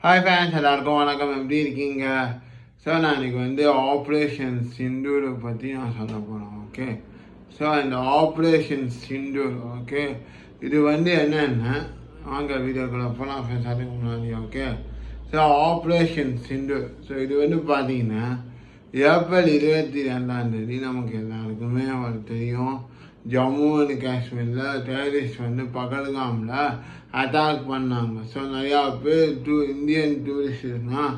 Hi fans, எல்லாருக்கும் வணக்கம். எப்படி இருக்கீங்க? ஸோ நான் இன்றைக்கி ஆப்ரேஷன் சிந்தூர் பற்றி நான் சொல்ல போகிறேன். ஓகே, ஸோ இந்த ஆப்ரேஷன் சிந்தூர், ஓகே, இது என்னென்னா வாங்க வீடியோக்குள்ள போகலாம் ஃபேன்ஸ். அதுக்கு முன்னாடி okay, so operation Sindoor, so இது பார்த்தீங்கன்னா ஏப்ரல் 22 நமக்கு எல்லாருக்குமே தெரியும். ஜம்மு அண்ட் காஷ்மீரில் டெரரிஸ்ட் பகல்காமில் அட்டாக் பண்ணாங்க. ஸோ நிறையா பேர் இந்தியன் டூரிஸ்ட்னால்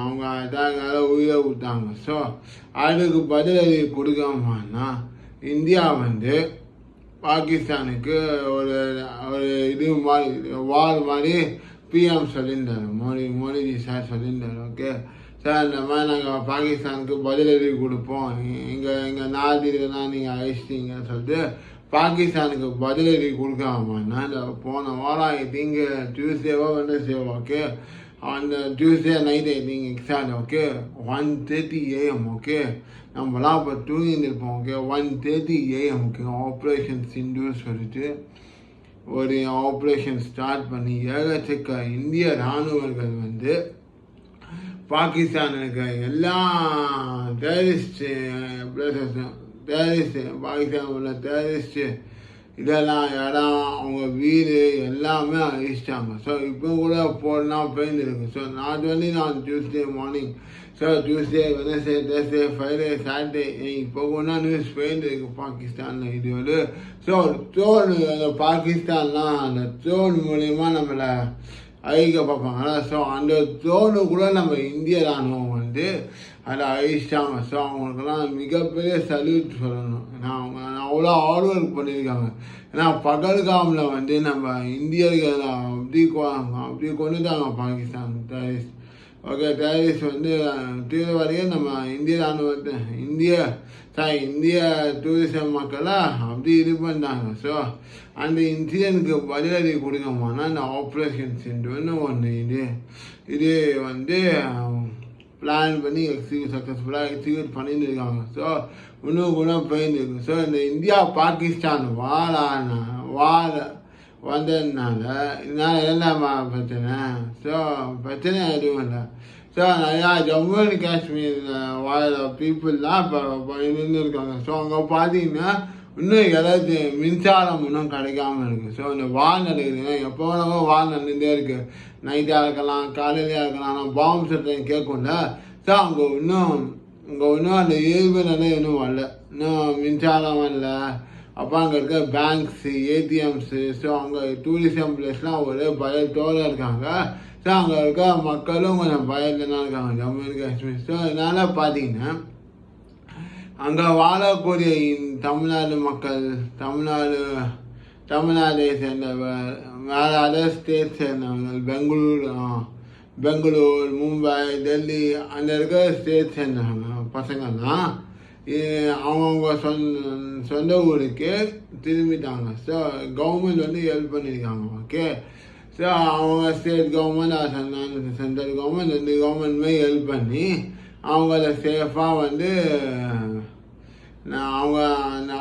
அவங்க அட்டாக்கால் உயிரை விட்டாங்க. ஸோ அதுக்கு பதிலடி கொடுக்காமன்னா இந்தியா பாகிஸ்தானுக்கு ஒரு ஒரு இது மாதிரி வார் மாதிரி பிஎம் சொல்லியிருந்தார், மோடிஜி சார் சொல்லியிருந்தார். ஓகே சார், இந்த மாதிரி நாங்கள் பாகிஸ்தானுக்கு பதிலடி கொடுப்போம், எங்கள் நாதிலாம் நீங்கள் அழிச்சிட்டிங்கன்னு சொல்லிட்டு பாகிஸ்தானுக்கு பதிலடி கொடுக்காமன்னா இந்த போன வாரம் ஐ திங்க் டியூஸ்டேவோ வெட்னஸ்டேவோ, ஓகே, அந்த Tuesday night I think exact, okay 1:30 AM, okay, நம்மளாம் இப்போ தூங்கியிருப்போம். Okay 1:30 AM, okay, operation Sindoor சொல்லிட்டு ஒரு ஆப்ரேஷன் ஸ்டார்ட் பண்ணி ஏகச்சக்க இந்திய இராணுவர்கள் பாகிஸ்தானுக்கு எல்லா டெரரிஸ்ட்டு பாகிஸ்தான் உள்ள டெரரிஸ்ட்டு இதெல்லாம் இடம் அவங்க வீடு எல்லாமே அழிச்சிட்டாங்க. ஸோ இப்போ கூட போடலாம் பெயிண்ட். ஸோ நாட் ஒன்லி நான் Tuesday morning, so Tuesday Wednesday Thursday Friday Saturday இப்போ கூட நியூஸ் பெயிண்ட் இருக்குது பாகிஸ்தானில். இது ஸோ ட்ரோன், அந்த பாகிஸ்தான்லாம் அந்த ட்ரோன் மூலயமா நம்மளை அழிக்க பார்ப்பாங்க. ஸோ அந்த ட்ரோனு கூட நம்ம இந்திய இராணுவம் அதை அழிச்சிட்டாங்க. ஸோ அவங்களுக்கெல்லாம் மிகப்பெரிய சல்யூட் சொல்லணும். அவங்க அவ்வளோ ஹார்ட் ஒர்க் பண்ணியிருக்காங்க. ஏன்னா பகல்காமில் நம்ம இந்தியர்கள் அப்படி கொண்டுட்டாங்க பாகிஸ்தான் டெரரிஸ்ட். ஓகே, டெரரிஸ்ட் தீவிரவாதிகள் நம்ம இந்திய இராணுவத்தை இந்திய டூரிசம் மக்களை அப்படி இது பண்ணாங்க. ஸோ அந்த இன்சிடென்ட்க்கு பதிலடி கொடுக்கமானா இந்த ஆப்ரேஷன் சிந்தூர்னு ஒன்று இது பிளான் பண்ணி சக்ஸஸ்ஃபுல்லாக எக்ஸிக்யூட் பண்ணிட்டு இருக்காங்க. ஸோ இன்னும் கூட போயிருக்கு. ஸோ இந்த இந்தியா பாகிஸ்தான் வார் வந்ததுனால இதனால் என்னமா பிரச்சனை? ஸோ பிரச்சனை எதுவும் இல்லை. ஸோ நிறையா ஜம்மு அண்ட் காஷ்மீரில் வாழ்கிற பீப்புளெலாம் இப்போ இருந்துருக்காங்க. ஸோ அங்கே பார்த்தீங்கன்னா இன்னும் ஏதாவது மின்சாரம் இன்னும் கிடைக்காமல் இருக்குது. ஸோ இந்த வால் நடக்குதுன்னா எப்போ வேணாமோ வால் நடந்துகிட்டே இருக்குது. நைட்டாக இருக்கலாம், காலையிலையாக இருக்கலாம். ஆனால் பாம்பு சட்டம் கேட்கும்ல. ஸோ அங்கே இன்னும் அந்த இயல்பு நிலை இன்னும் வரல, இன்னும் மின்சாரம் வரல. அப்போ அங்கே இருக்க பேங்க்ஸு, ஏடிஎம்ஸு, ஸோ அங்கே டூரிசம் பிளேஸ்லாம் ஒரே பயத்தோடு இருக்காங்க. ஸோ அங்கே இருக்க மக்களும் கொஞ்சம் பயத்தில் தான் இருக்காங்க ஜம்மு அண்ட் காஷ்மீர். ஸோ அதனால் பார்த்தீங்கன்னா அங்கே வாழக்கூடிய தமிழ்நாடு மக்கள், தமிழ்நாடை சேர்ந்தவர், வேறு அதர் ஸ்டேட் சேர்ந்தவங்க, பெங்களூர், மும்பை, டெல்லி அந்த இருக்கிற ஸ்டேட் சேர்ந்தவங்க பசங்கள்லாம் அவங்கவுங்க சொந்த ஊருக்கு திரும்பிட்டாங்க. ஸோ கவர்மெண்ட் ஹெல்ப் பண்ணியிருக்காங்க. ஓகே, ஸோ அவங்க ஸ்டேட் கவர்மெண்ட், சென்ட்ரல் கவர்மெண்ட், 2 கவர்மெண்ட்டுமே ஹெல்ப் பண்ணி அவங்கள சேஃபாக அவங்க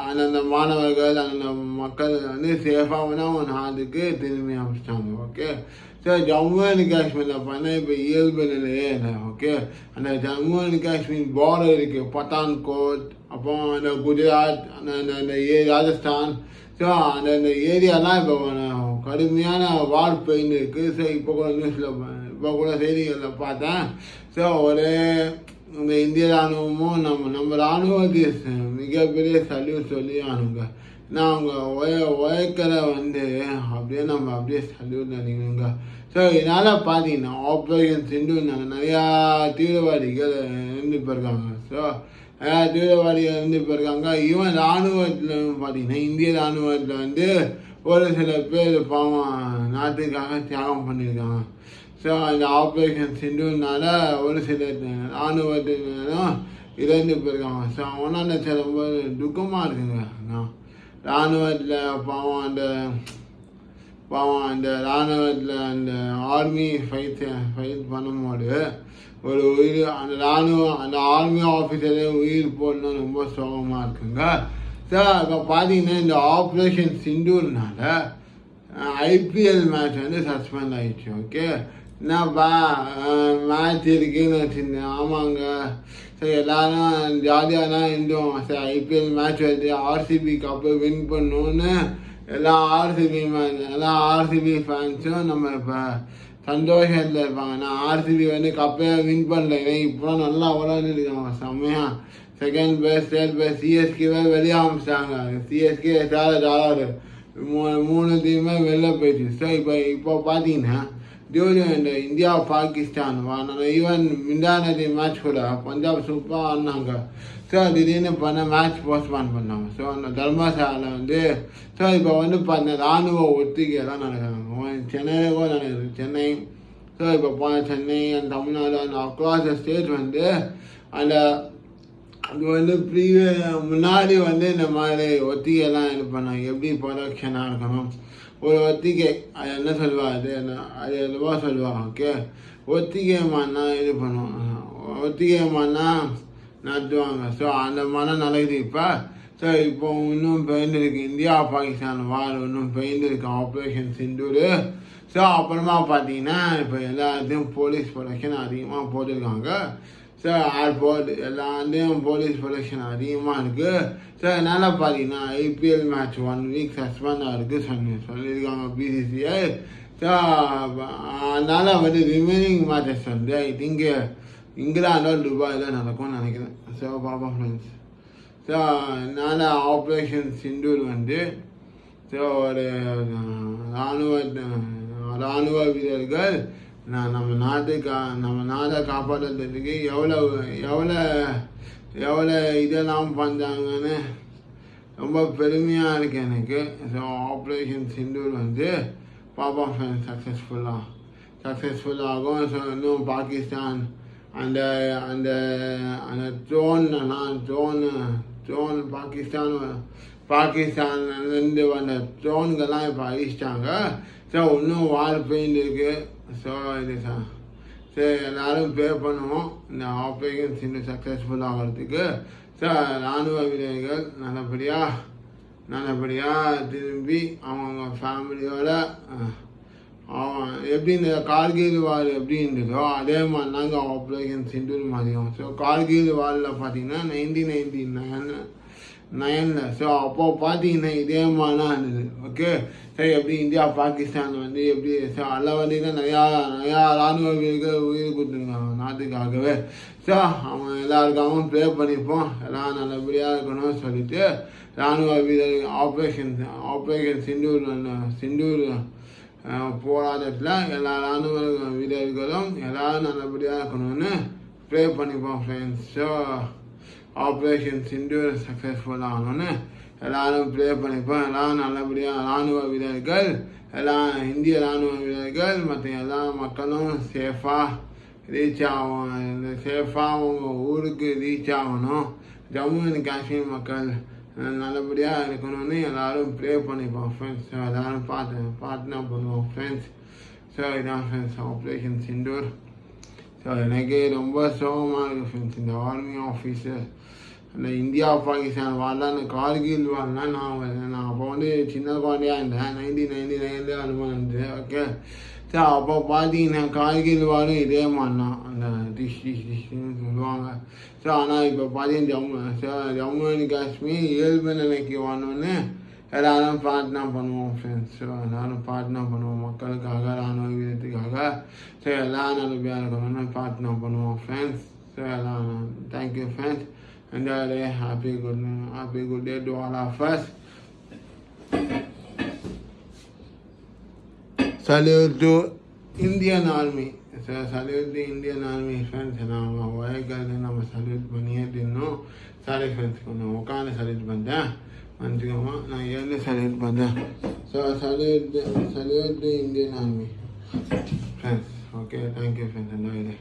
அந்தந்த மாணவர்கள், அந்த மக்கள் சேஃபாக அவங்க நாட்டுக்கு திரும்பி அமைச்சிட்டாங்க. ஓகே, ஸோ ஜம்மு அண்ட் காஷ்மீரில் பண்ணால் இப்போ இயல்பு நிலையே இல்லை. ஓகே, அந்த ஜம்மு அண்ட் காஷ்மீர் பார்டர் இருக்குது, பத்தான்கோட், அப்போ அந்த குஜராத், அந்த ராஜஸ்தான். ஸோ அந்த ஏரியாலாம் இப்போ கடுமையான வார் பெயின் இருக்குது. ஸோ இப்போ கூட செய்திகளில் பார்த்தேன். ஸோ இந்த இந்திய இராணுவமும் நம்ம இராணுவத்துக்கு மிகப்பெரிய சல்யூட் சொல்லி ஆனுங்க. ஏன்னா அவங்க உழைக்கிற அப்படியே நம்ம அப்படியே சல்யூட் நினைக்கணுங்க. ஸோ இதனால் பார்த்தீங்கன்னா ஆப்ரேஷன் சிந்தூர் நிறையா தீவிரவாதிகள் இருந்து போயிருக்காங்க. ஸோ நிறையா தீவிரவாதிகள் இருந்து போயிருக்காங்க. ஈவன் இராணுவத்தில் பார்த்தீங்கன்னா இந்திய இராணுவத்தில் ஒரு சில பேர் பாவம் நாட்டுக்காக தியாகம் பண்ணியிருக்காங்க. ஸோ இந்த ஆப்ரேஷன் சிந்தூர்னால ஒரு சில இராணுவத்தினரும் இறந்து போயிருக்காங்க. ஸோ அவங்களாம் ரொம்ப துக்கமாக இருக்குங்க. இராணுவத்தில் பாவம் அந்த இராணுவத்தில் அந்த ஆர்மி ஃபைட் பண்ணும்போது ஒரு உயிர் அந்த ஆர்மி ஆஃபீஸரே உயிர் போடணும்னு ரொம்ப சோகமாக இருக்குங்க. ஸோ இப்போ பார்த்தீங்கன்னா இந்த ஆப்ரேஷன் சிந்தூர்னால ஐபிஎல் மேட்ச் சஸ்பெண்ட் ஆகிடுச்சு. ஓகே, என்னப்பா மேட்ச் இருக்குன்னு வச்சுருந்தேன். ஆமாங்க. சரி, எல்லாரும் ஜாலியாக தான் இருந்தோம். சரி, ஐபிஎல் மேட்ச் வருது, ஆர்சிபி கப்பு வின் பண்ணணுன்னு எல்லாம் ஆர்சிபி ஃபேன்ஸும் நம்ம இப்போ சந்தோஷத்தில் இருப்பாங்க. நான் ஆர்சிபி கப்பே வின் பண்ணல, இப்போ நல்லா விளையாண்டுருக்காங்க செம்மையாக. செகண்ட் பேஸ், தேர்ட் பேஸ், சிஎஸ்கேவே வெளியே ஆரம்பிச்சிட்டாங்க. சிஎஸ்கே $1 மூணு டீமே வெளில போயிடுச்சு. ஸோ இப்போ பார்த்தீங்கன்னா இந்த இந்தியா பாகிஸ்தான் ஈவன் மிண்டானதி மேட்ச் கூட பஞ்சாப் சூப்பராக ஆடினாங்க. ஸோ திடீர்னு மேட்ச் போஸ்ட்பான் பண்ணாங்க. ஸோ அந்த தர்மசாலை ஸோ இப்போ பார்த்தீங்கன்னா ராணுவ ஒத்திகைலாம் நடக்கிறாங்க. சென்னையில் கூட நடக்குது. சென்னை, ஸோ இப்போ Chennai and Tamil Nadu and across the state அந்த அது முன்னாடி இந்த மாதிரி ஒத்திகைலாம் இது பண்ணாங்க. எப்படி ப்ரொடக்ஷனாக இருக்கணும், ஒரு ஒத்திகை அது என்ன சொல்லுவாள், அது எதுவோ சொல்லுவாங்க. ஓகே, ஒத்திகைமானா இது பண்ணுவோம், ஒத்திகைமானா நடத்துவாங்க. ஸோ அந்த மாதிரி நடக்குது இப்போ. ஸோ இப்போ இன்னும் பெயர்ந்துருக்கு இந்தியா பாகிஸ்தான் வார், இன்னும் பெயர்ந்துருக்கு ஆப்ரேஷன் சிந்தூர். ஸோ அப்புறமா பார்த்தீங்கன்னா இப்போ எல்லாத்தையும் போலீஸ் ப்ரொடக்ஷன் அதிகமாக போட்டிருக்காங்க. ஸோ ஏர்போர்ட் எல்லாத்தையும் போலீஸ் ப்ரொடக்ஷன் அதிகமாக இருக்குது. ஸோ அதனால் பார்த்தீங்கன்னா ஐபிஎல் மேட்ச் 1 வீக் சஸ்பெண்டாக இருக்குது சொல்லியிருக்காங்க பிசிசிஐ. ஸோ அதனால் ரிமைனிங் மேட்சஸ் ஐ திங்க் இங்கிலாண்டோ துபாயில் நடக்கும்னு நினைக்கிறேன். ஸோ பாப்பா ஃப்ரெண்ட்ஸ், ஸோ அதனால் ஆப்ரேஷன் சிந்தூர் ஸோ ஒரு இராணுவ வீரர்கள் நம்ம நாட்டை காப்பாற்றுறதுக்கு எவ்வளோ இதெல்லாம் பண்ணுறாங்கன்னு ரொம்ப பெருமையாக இருக்குது எனக்கு. ஸோ ஆப்ரேஷன் சிந்தூர் பாப்பா ஃப்ரெண்ட்ஸ் சக்ஸஸ்ஃபுல்லாகும். ஸோ இன்னும் பாகிஸ்தான் அந்த அந்த அந்த ட்ரோன் பாகிஸ்தான்லேருந்து வந்த ட்ரோன்கள்லாம் இப்போ அழிச்சிட்டாங்க. ஸோ இன்னும் வார் பெயிண்ட். ஸோ இது சரி, எல்லோரும் ப்ரே பண்ணுவோம் இந்த ஆப்ரேஷன் சிந்தூர் சக்ஸஸ்ஃபுல் ஆகிறதுக்கு. ஸோ இராணுவ வீரர்கள் நல்லபடியாக திரும்பி அவங்க ஃபேமிலியோட எப்படி இந்த கார்கில் வார் எப்படி இருந்ததோ அதே மாதிரி நாங்கள் ஆப்ரேஷன் சிந்தூர் மாதிரியும். ஸோ கார்கில் வாரில் பார்த்தீங்கன்னா 1999 ஸோ அப்போ பார்த்தீங்கன்னா இதே மாதிரி தான் இருந்தது. ஓகே, சரி, எப்படி இந்தியா பாகிஸ்தான் எப்படி ஸோ அதில் நிறையா இராணுவ வீரர்கள் உயிர் கொடுத்துருக்காங்க நாட்டுக்காகவே. ஸோ அவங்க எல்லாருக்காகவும் ப்ரே பண்ணிப்போம், எல்லாம் நல்லபடியாக இருக்கணும்னு சொல்லிட்டு இராணுவ வீரர்கள் ஆப்ரேஷன் சிந்தூர் போராட்டத்தில் எல்லா இராணுவ வீரர்களும் எல்லோரும் நல்லபடியாக இருக்கணும்னு ப்ரே பண்ணிப்போம் friends. So operation Sindoor successful ஆகணும்னு எல்லோரும் ப்ரே பண்ணிப்போம். எல்லாம் நல்லபடியாக இராணுவ வீரர்கள், எல்லாம் இந்திய இராணுவ வீரர்கள் மற்ற எல்லா மக்களும் சேஃபாக ரீச் ஆகும், சேஃபாக அவங்க ஊருக்கு ரீச் ஆகணும். ஜம்மு அண்ட் காஷ்மீர் மக்கள் நல்லபடியாக இருக்கணும்னு எல்லோரும் ப்ரே பண்ணிப்போம் ஃப்ரெண்ட்ஸ். ஸோ எல்லோரும் பார்ட்னா பண்ணுவோம் ஃப்ரெண்ட்ஸ். ஸோ இதான் ஃப்ரெண்ட்ஸ் ஆப்ரேஷன் சிந்தூர். ஸோ எனக்கு ரொம்ப சோகமாக இருக்குது ஃப்ரெண்ட்ஸ். இந்த ஆர்மி ஆஃபீஸர் அந்த இந்தியா பாகிஸ்தான் வாரில் அந்த கார்கில் வாரில் நான் அப்போ சின்ன குழந்தையாக இருந்தேன். 1999 அனுபவம். ஓகே, ஸோ அப்போ பார்த்தீங்கன்னா கார்கில் வாரும் இதே மாதிரினா அந்த டிஷ்னு சொல்லுவாங்க. ஸோ ஆனால் இப்போ பார்த்தீங்கன்னா ஜம்மு அண்ட் காஷ்மீர் இயல்பு நிலைக்கு வரணுன்னு எல்லோரும் பிரார்த்தனை பண்ணுவோம் ஃப்ரெண்ட்ஸ். ஸோ எல்லோரும் பிரார்த்தனை பண்ணுவோம் மக்களுக்காக, இராணுவ வீரத்துக்காக. ஸோ எல்லாம் நல்லபடியாக இருக்கணும்னு பிரார்த்தனை பண்ணுவோம் ஃப்ரெண்ட்ஸ். ஸோ எல்லாம் thank you friends. Enjoy the day. Happy good day to all of us. Salute to Indian Army. So salute the Indian Army friends. நம்ம வயக்கால நம்ம சல்யூட் பண்ணியே தின்னோம். சாரி ஃப்ரெண்ட்ஸ், கொஞ்சம் உட்காந்து சல்யூட் பண்ணேன், மன்னிச்சுக்கோமா. நான் ஏழு சல்யூட் பண்ணேன். So salute the Indian Army friends. Okay, thank you friends. Enjoy the day.